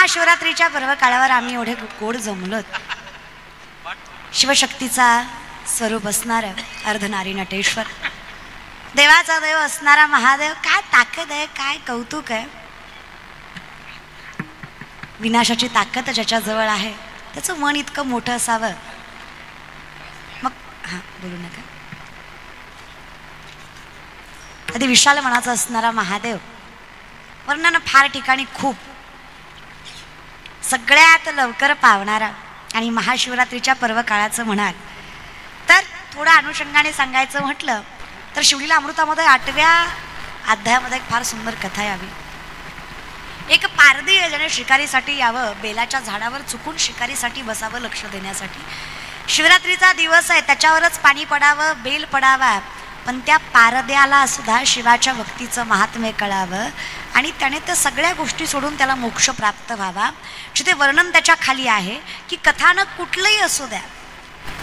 महाशिवरात्रीच्या पर्व काळावर आम्ही एवढे गोड जमलोत. शिवशक्तीचा स्वरूप असणार अर्धनारी नटेश्वर, देवाचा देव असणारा महादेव, काय ताकद आहे, काय कौतुक आहे. विनाशाची ताकद ज्याच्या जवळ आहे त्याचं मन इतकं मोठं असावं. मग हा बोलू नका. कधी विशाल मनाचा असणारा महादेव, वर्णन फार ठिकाणी खूप, सगळ्यात लवकर पावणारा आणि महाशिवरात्रीच्या पर्व काळाचं म्हणाल तर थोडं अनुषंगाने सांगायचं म्हटलं तर शिवलीला अमृतामध्ये 8व्या अध्यायामध्ये एक फार सुंदर कथा यावी. एक पारधी आहे ज्याने शिकारीसाठी यावं, बेलाच्या झाडावर चुकून शिकारीसाठी बसावं लक्ष देण्यासाठी. शिवरात्रीचा दिवस आहे, त्याच्यावरच पाणी पडावं, बेल पडावा, पण त्या पारद्याला सुद्धा शिवाच्या भक्तीचं महात्म्य कळावं आणि त्याने त्या सगळ्या गोष्टी सोडून त्याला मोक्ष प्राप्त व्हावा. जिथे वर्णन त्याच्या खाली आहे की कथानक कुठलंही असू द्या,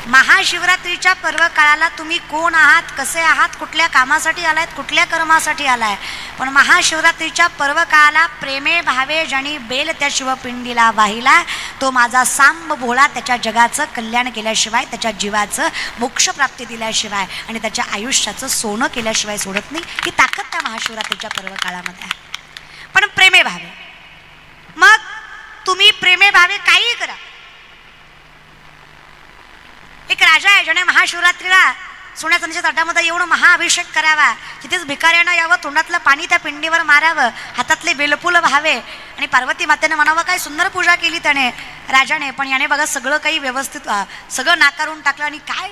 महाशिवरात्रीच्या पर्व काळाला तुम्ही कोण आहात, कसे आहात, कुठल्या कामासाठी आलायत, कुठल्या कर्मासाठी आलाय, पण महाशिवरात्रीच्या पर्व काळाला प्रेमे भावे जणी बेल त्या शिवपिंडीला वाहिला, तो माझा सांब भोळा त्याच्या जगाचं कल्याण केल्याशिवाय, त्याच्या जीवाचं मोक्षप्राप्ती दिल्याशिवाय आणि त्याच्या आयुष्याचं सोनं केल्याशिवाय सोडत नाही. ही ताकद त्या महाशिवरात्रीच्या पर्व काळामध्ये आहे. पण प्रेमे भावे, मग तुम्ही प्रेमे भावे काही करा. एक राजा आहे ज्याने महाशिवरात्रीला सोन्या चांदीच्या तटामध्ये येऊन महाअभिषेक करावा, तिथेच भिकाऱ्यांना यावं, तोंडातलं पाणी त्या पिंडीवर मारावं, हातातले बेलफुल व्हावे आणि पार्वती मातेने म्हणावं काय सुंदर पूजा केली त्याने राजाने, पण याने बघा सगळं काही व्यवस्थित सगळं नाकारून टाकलं आणि काय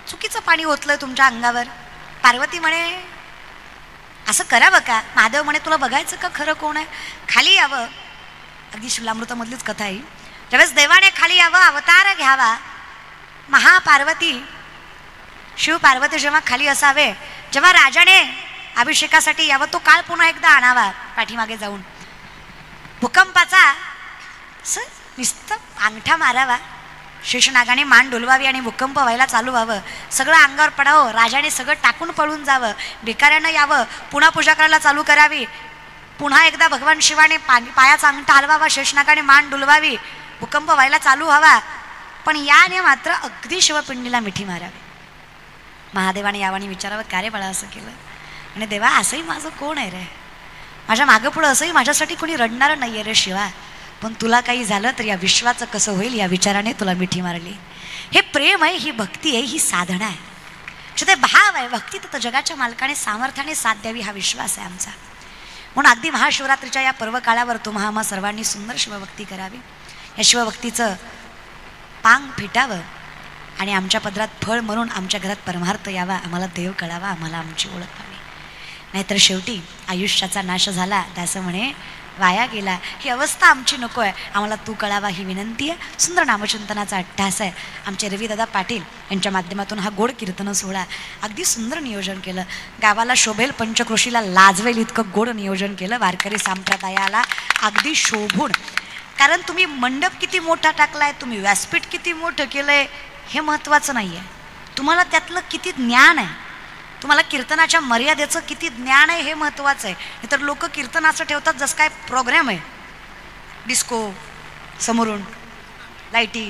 चुकीचं पाणी ओतलंय तुमच्या अंगावर. पार्वती म्हणे असं करावं का? महादेव म्हणे तुला बघायचं का खरं कोण आहे, खाली यावं. अगदी शिवलामृतामधलीच कथा आहे. ज्यावेळेस देवाने खाली यावं, अवतार घ्यावा, महापार्वती शिव पार्वती जेव्हा खाली असावे, जेव्हा राजाने अभिषेकासाठी यावं, तो काळ पुन्हा एकदा आणावा पाठीमागे जाऊन, भूकंपाचा नुसतं अंगठा मारावा, शेषनागाने मान डोलवावी आणि भूकंप व्हायला चालू व्हावं, सगळं अंगावर पडावं, राजाने सगळं टाकून पळून जावं, भिकाऱ्यानं यावं, पुन्हा पूजा करायला चालू करावी, पुन्हा एकदा भगवान शिवाने पायाचा अंगठा हलवावा, शेषनागाने मान डोलवावी, भूकंप व्हायला चालू व्हावा, पण याने मात्र अगदी शिवपिंडीला मिठी मारावी. महादेवाने यावाने विचारावं का रे बाळा असं केलं, आणि देवा असंही माझं कोण आहे रे, माझ्या मागं पुढं असंही माझ्यासाठी कोणी रडणारं नाही आहे रे शिवा, पण तुला काही झालं तर या विश्वाचं कसं होईल या विचाराने तुला मिठी मारली. हे प्रेम आहे, ही भक्ती आहे, ही साधना आहे, ते भाव आहे. भक्ती तर जगाच्या मालकाने सामर्थ्याने साथ द्यावी हा विश्वास आहे आमचा. म्हणून अगदी महाशिवरात्रीच्या या पर्व काळावर तुम्हा आम्हा सर्वांनी सुंदर शिवभक्ती करावी, या शिवभक्तीचं पांग फिटावं आणि आमच्या पदरात फळ म्हणून आमच्या घरात परमार्थ यावा, आम्हाला देव कळावा, आम्हाला आमची ओळख व्हावी. नाहीतर शेवटी आयुष्याचा नाश झाला त्याचं म्हणे वाया गेला, ही अवस्था आमची नको आहे, आम्हाला तू कळावा ही विनंती आहे. सुंदर नामचिंतनाचा अट्टहास आहे. आमचे रविदादा पाटील यांच्या माध्यमातून हा गोड कीर्तन सोहळा अगदी सुंदर नियोजन केलं, गावाला शोभेल, पंचक्रोशीला लाजवेल इतकं गोड नियोजन केलं, वारकरी संप्रदायाला अगदी शोभून. कारण तुम्ही मंडप किती मोठा टाकलाय, तुम्ही व्यासपीठ किती मोठं केलंय हे महत्त्वाचं नाही आहे, तुम्हाला त्यातलं किती ज्ञान आहे, तुम्हाला कीर्तनाच्या मर्यादेचं किती ज्ञान आहे हे महत्त्वाचं आहे. नाहीतर लोक कीर्तन असं ठेवतात जसं काय प्रोग्राम आहे, डिस्को समोरून लाईटी.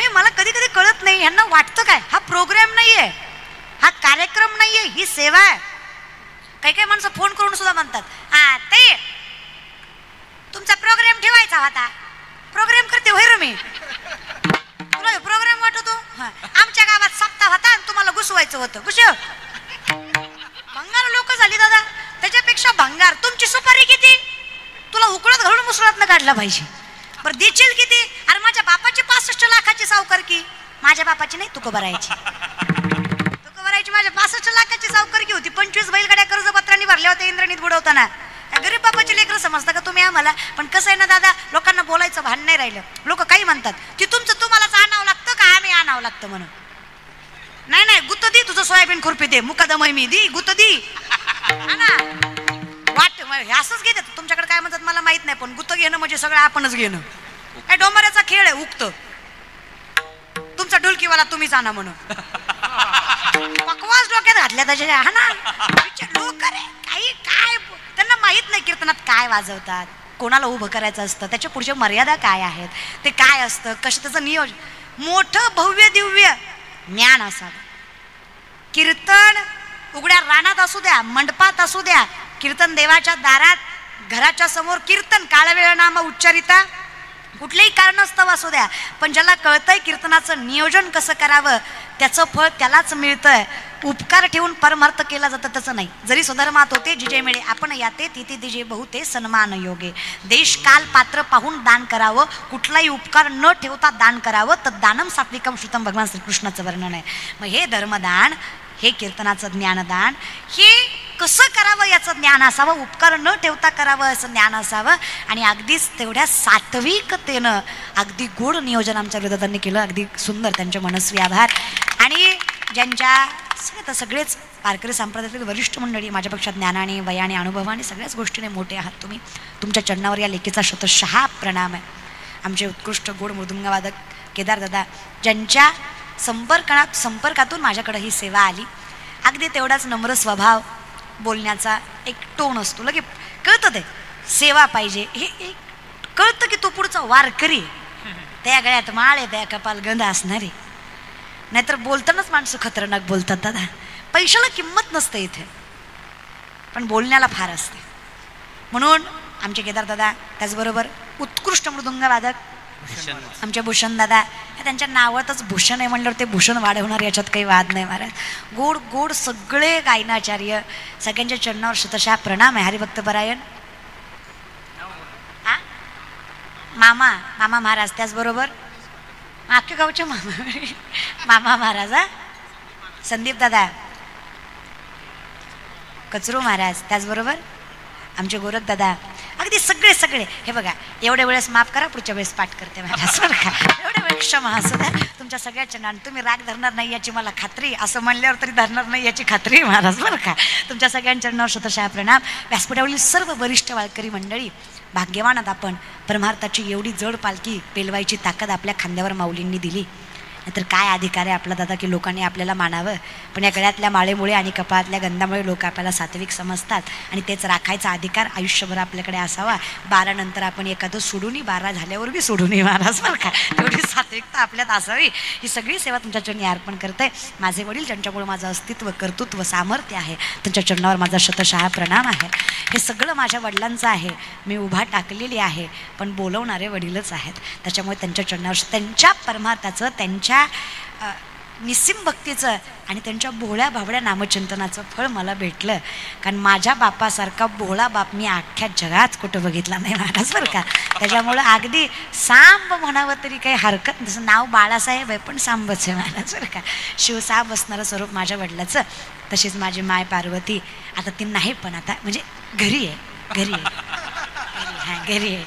हे मला कधी कधी कळत नाही, ह्यांना वाटतं काय हा प्रोग्राम नाही आहे, हा कार्यक्रम नाही आहे, ही सेवा आहे. काही काही माणसं फोन करून सुद्धा म्हणतात हा ते तुमचा प्रोग्राम ठेवायचा होता, प्रोग्राम करते होय मी, तुला प्रोग्राम वाटतो, आमच्या गावात सप्ताह होता आणि तुम्हाला घुसवायचं होतं. घुसव भंगार लोक झाली दादा, त्याच्यापेक्षा भंगार तुमची सुपारी किती, तुला उकळत घालून मुसळात काढला पाहिजे. बरं देशील किती? अरे माझ्या बापाची 65 लाखाची सावकारकी, माझ्या बापाची नाही तुकोबरायची, तुकोबरायची माझ्या 65 लाखाची सावकारकी होती. 25 बैलगाड्या कर्जपत्रांनी भरल्या होत्या इंद्रणीत बुडवताना. गरीब बापाचे लेकरं समजता का तुम्ही आम्हाला? पण कसं आहे ना दादा, लोकांना बोलायचं भान नाही राहिलं. लोक काही म्हणतात ती तुमचं तुम्हालाच आणावं लागतं का आम्ही आणावं लागतं म्हणून. नाही नाही गुत्त दी, तुझं सोयाबीन खुरपी दे, मुकादम मी दी, गुत्त दी ना वाट असंच घेते. तुमच्याकडे काय म्हणतात मला माहित नाही, पण गुत्त घेणं म्हणजे सगळं आपणच घेणं. काय डोंबऱ्याचा खेळ आहे, उगत तुमचा ढोलकीवाला तुम्हीच आणा म्हणून पकवास डोक्यात घातल्या त्याच्या. हा ना लोक रे काही काय त्यांना माहित नाही कीर्तनात काय वाजवतात, कोणाला उभं करायचं असतं, त्याच्या पुढच्या मर्यादा काय आहेत, ते काय असतं, कसं त्याचं नियोजन, मोठं भव्य दिव्य ज्ञान असावं. कीर्तन उघड्या रानात असू द्या, मंडपात असू द्या, कीर्तन देवाच्या दारात, घराच्या समोर कीर्तन, काळवेळ नाम उच्चारिता, कुठलेही कारणास्तव असू द्या, पण ज्याला कळतंय कीर्तनाचं नियोजन कसं करावं त्याचं फळ त्यालाच मिळतंय. उपकार ठेवून परमार्थ केला जातं त्याचं नाही. जरी स्वधर्मात होते जिजे मिळे आपण याते तिथे तिजे बहुते सन्मान योगे. देश काल पात्र पाहून दान करावं, कुठलाही उपकार न ठेवता दान करावं, तर दानम सात्विकम श्रुतम भगवान श्रीकृष्णाचं वर्णन आहे. मग हे धर्मदान, हे कीर्तनाचं ज्ञानदान, हे कसं करावं याचं ज्ञान असावं, उपकार न ठेवता करावं असं ज्ञान असावं. आणि अगदीच तेवढ्या सात्विकतेनं अगदी गोड नियोजन आमच्या विरोधांनी केलं. अगदी सुंदर, त्यांचे मनस्वी आभार. आणि ज्यांच्या सगळेच वारकरी संप्रदायातील वरिष्ठ मंडळी, माझ्यापेक्षा ज्ञानाने वयाने अनुभवाने सगळ्याच गोष्टीने मोठे आहात तुम्ही, तुमच्या चरणावर या लेखीचा शतशः प्रणाम आहे. आमचे उत्कृष्ट गोड मृदुंगवादक केदारदादा, ज्यांच्या संपर्कातून माझ्याकडे ही सेवा आली. अगदी तेवढाच नम्र स्वभाव, बोलण्याचा एक टोन असतो, लगे कळतं ते सेवा पाहिजे हे कळतं की तो पुढचा वारकरी, त्या गळ्यात माळ आहे, त्या कपाल गंध असणारी. नाहीतर बोलतानाच माणसं खतरनाक बोलतात दादा, पैशाला किंमत नसते इथे, पण बोलण्याला फार असते. म्हणून आमचे केदारदादा, त्याचबरोबर उत्कृष्ट मृदुंगवादक आमचे भूषण दादा, त्यांच्या नावातच भूषण आहे म्हणल्यावर ते भूषण वाढवणार याच्यात काही वाद नाही महाराज. गोड गोड सगळे गायनाचार्य, सगळ्यांच्या चरणावर शतशः प्रणाम आहे. हरिभक्त परायण मामा महाराज, त्याचबरोबर अख्ख्या गावचे मामा महाराज, संदीप दादा, कचरू महाराज, त्याचबरोबर आमचे गोरख दादा, अगदी सगळे. हे बघा, एवढ्या वेळेस माफ करा, पुढच्या वेळेस पाठ करते महाराज बरं का. एवढ्या वेळेस क्षमा असू द्या तुमच्या सगळ्याच्या नान. तुम्ही राग धरणार नाही याची मला खात्री, असं म्हणल्यावर तरी धरणार नाही याची खात्री महाराज बरं का. तुमच्या सगळ्यांच्या नावावर शतशः प्रणाम. व्यासपीठावरील सर्व वरिष्ठ वारकरी मंडळी, भाग्यवान आहात आपण. परमार्थाची एवढी जड पालखी पेलवायची ताकद आपल्या खांद्यावर माऊलींनी दिली. नाहीतर काय अधिकार आहे आपला दादा की लोकांनी आपल्याला मानावं. पण या गळ्यातल्या माळेमुळे आणि कपाळातल्या गंधामुळे लोक आपल्याला सात्विक समजतात, आणि तेच राखायचा अधिकार आयुष्यभर आपल्याकडे असावा. 12 नंतर आपण एखादं सोडूनही, 12 झाल्यावर बी सोडूनही महाराज बरं का. एवढी सात्विकता आपल्यात असावी. ही सगळी सेवा तुमच्या चरणी अर्पण करते. माझे वडील, ज्यांच्यामुळे माझं अस्तित्व, कर्तृत्व, सामर्थ्य आहे, त्यांच्या चरणावर माझा शतशः प्रणाम आहे. हे सगळं माझ्या वडिलांचं आहे. मी उभा टाकलेली आहे, पण बोलवणारे वडीलच आहेत. त्याच्यामुळे त्यांच्या चरणावर, त्यांच्या परमार्थाचं, त्यांच्या निस्सीम भक्तीचं आणि त्यांच्या भोळ्या भाबड्या नामचिंतनाचं फळ मला भेटलं. कारण माझ्या बापासारखा भोळा बाप मी अख्ख्या जगात कुठं बघितला नाही महाराज बरं का. त्याच्यामुळं अगदी सांब म्हणावं तरी काही हरकत, जसं नाव बाळासाहेब आहे पण सांबच आहे महाराज बरं का. शिवसाहेब असणारं स्वरूप माझ्या वडिलाचं. तशीच माझी माय पार्वती, आता ती नाही पण आता म्हणजे घरी आहे. घरी आहे.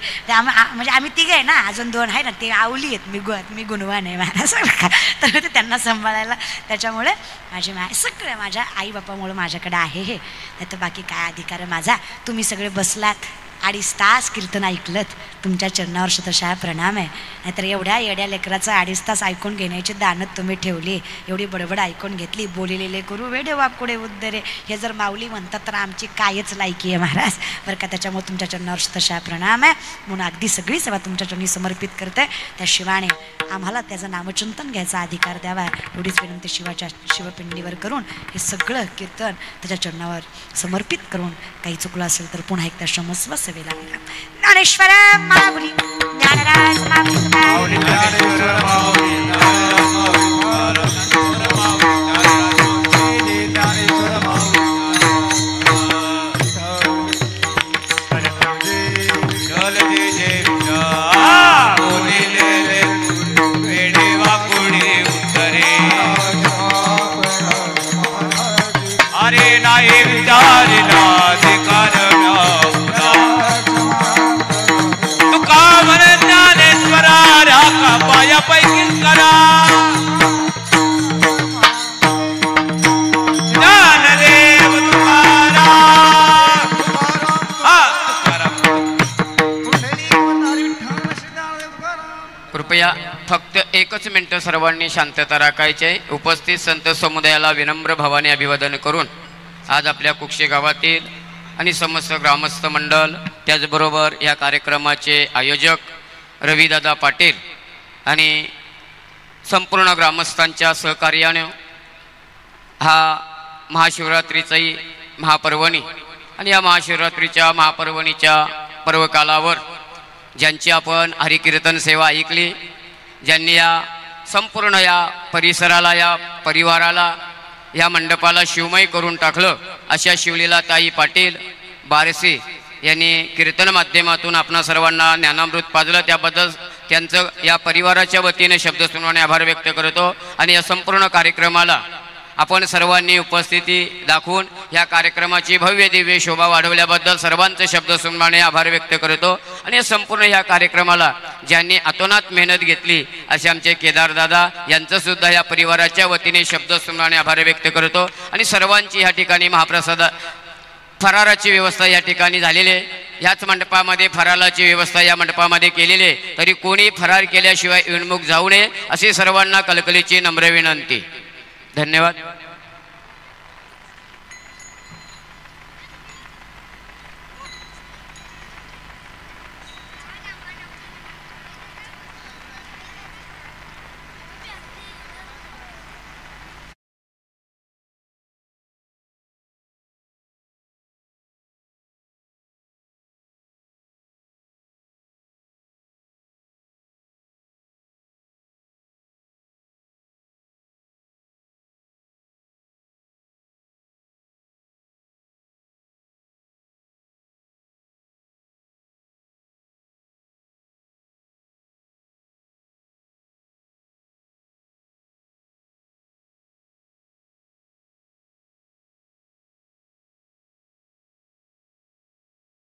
म्हणजे आम्ही तिघे आहे ना, अजून 2 आहे ना, ते आवली आहेत, मी गुणवान आहे महाराज का. तर ते त्यांना सांभाळायला, त्याच्यामुळे माझी माय सगळं माझ्या आई बापामुळे माझ्याकडे आहे. हे नाही तर बाकी काय अधिकार आहे माझा. तुम्ही सगळे बसलात, 2.5 तास कीर्तन ऐकलत, तुमच्या चरणावर शतशः प्रणाम आहे. नाहीतर एवढ्या येड्या लेकराचं 2.5 तास ऐकून घेण्याची दानत तुम्ही ठेवली. एवढी बडबड ऐकून घेतली. बोलिलेले करू वेडे वाकुडे उद्दरे, हे जर माऊली म्हणतात तर आमची कायच लायकी आहे महाराज बरं का. त्याच्यामुळे तुमच्या चरणावर शतशः प्रणाम आहे. म्हणून अगदी सगळी सेवा तुमच्या चरणी समर्पित करते. त्या शिवाने आम्हाला त्याचं नामचिंतन घ्यायचा अधिकार द्यावा, एवढीच विनंती शिवाच्या शिवपिंडीवर करून हे सगळं कीर्तन त्याच्या चरणावर समर्पित करून, काही चुकलं असेल तर पुन्हा एकदा क्षमस्व सेवेला. ज्ञानेश्वर माऊली, ज्ञानराज माऊली, कृपया फक्त 1 मिनिट सर्वांनी शांतता राखायची. उपस्थित संत समुदायाला विनम्र भावाने अभिवादन करून आज आपल्या कुक्षे गावातील आणि समस्त ग्रामस्थ मंडळ, त्याचबरोबर या कार्यक्रमाचे आयोजक रविदादा पाटील आणि संपूर्ण ग्रामस्थांच्या सहकार्याने हा महाशिवरात्रीचाही महापर्वणी आणि या महाशिवरात्रीच्या महापर्वणीच्या पर्वकालावर ज्यांची आपण हरिकीर्तन सेवा ऐकली, ज्यांनी या संपूर्ण या परिसराला, या परिवाराला, या मंडपाला शिवमय करून टाकलं, अशा शिवलीलाताई पाटील बारसे यांनी कीर्तन माध्यमातून आपणा सर्वांना ज्ञानामृत पाजलं, त्याबद्दल त्यांचं या परिवाराच्या वतीने शब्दसुमनाने आभार व्यक्त करतो. आणि या संपूर्ण कार्यक्रमाला आपण सर्वांनी उपस्थिती दाखवून या कार्यक्रमाची भव्य दिव्य शोभा वाढवल्याबद्दल सर्वांचे शब्दसुमनाने आभार व्यक्त करतो. आणि या संपूर्ण या कार्यक्रमाला ज्यांनी अतोनात मेहनत घेतली असे आमचे केदारदादा यांचं सुद्धा या परिवाराच्या वतीने शब्दसुमनाने आभार व्यक्त करतो. आणि सर्वांची या ठिकाणी महाप्रसाद फराराची व्यवस्था या ठिकाणी झालेली आहे. याच मंडपामध्ये फराराची व्यवस्था या मंडपामध्ये केलेली आहे, तरी कोणी फरार केल्याशिवाय विणमुख जाऊ नये अशी सर्वांना कलकलीची नम्र विनंती. धन्यवाद.